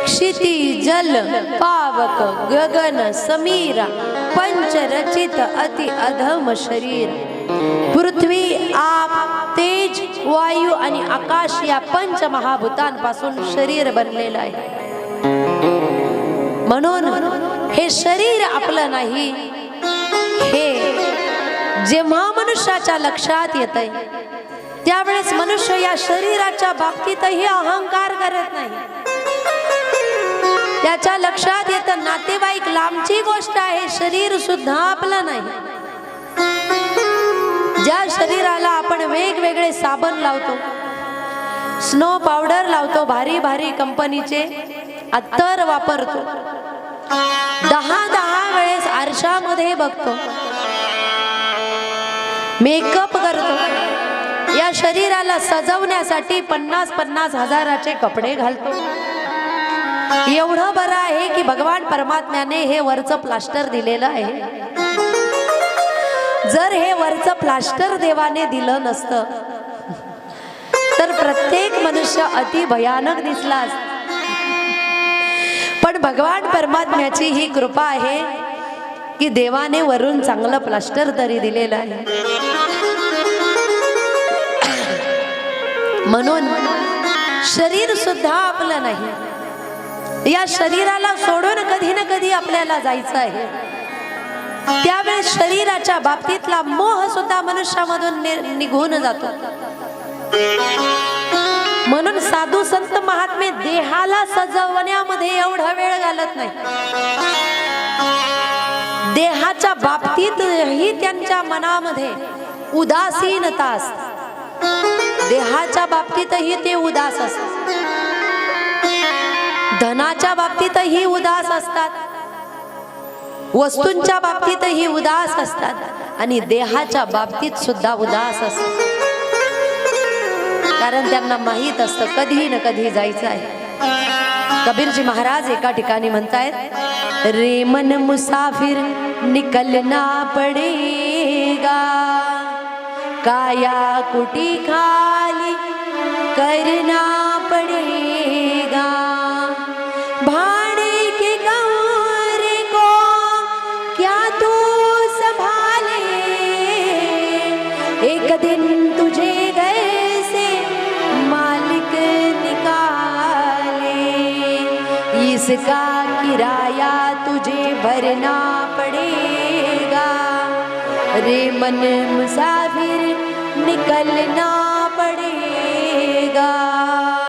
क्षिती जल पावक गगन समीरा पंचरचित अति अधम शरीर। पृथ्वी आप तेज वायू आणि आकाश या पंच महाभूतांपासून शरीर बनलेलं आहे। म्हणून हे शरीर आपलं नाही, हे जेव्हा मनुष्याच्या लक्षात येतंय त्यावेळेस मनुष्य या शरीराच्या बाबतीतही अहंकार करत नाही। त्याच्या लक्षात येतं नातेवाईक लांबची गोष्ट आहे, शरीर सुद्धा आपलं नाही। ज्या शरीराला आपण वेगवेगळे साबण लावतो, स्नो पावडर लावतो, भारी भारी कंपनीचे अत्तर वापरतो, 10 वेळेस आरशामध्ये बघतो, मेकअप करतो, या शरीराला सजवण्यासाठी 50-50 हजाराचे कपडे घालतो। एवढं बरं आहे की भगवान परमात्म्याने हे वरचं प्लास्टर दिलेलं आहे। जर हे वरचं प्लास्टर देवाने दिलं नसतं तर प्रत्येक मनुष्य अति भयानक दिसला असता। पण भगवान परमात्म्याची ही कृपा आहे की देवाने वरून चांगलं प्लास्टर तरी दिलेलं आहे। म्हणून शरीर सुद्धा आपलं नाही, या शरीराला सोडून कधी ना कधी आपल्याला जायचं आहे। त्यावेळेस शरीराच्या बाबतीतला मोह सुद्धा मनुष्यामधून निघून जातो। म्हणून साधू संत महात्मे देहाला सजवण्यामध्ये एवढा वेळ घालत नाही। देहाच्या बाबतीतही त्यांच्या मनामध्ये उदासीनता असते, देहाच्या बाबतीतही ते उदास असतात, धनाच्या बाबतीतही उदास असतात, वस्तूंच्या बाबतीतही उदास असतात आणि देहाच्या बाबतीत सुद्धा उदास असतात। कारण त्यांना माहित असतं कधी न कधी जायचं आहे। कबीरजी महाराज एका ठिकाणी म्हणतायत, रे मन मुसाफिर निकलना पडेगा, काया कुटी खाली करना पड़ेगा, भाड़े के कमरे को क्या तू संभाले, एक दिन तुझे घर से मालिक निकाले, इसका किराया तुझे भरना पड़ेगा, रे मन मुसाफिर निकलना पड़ेगा।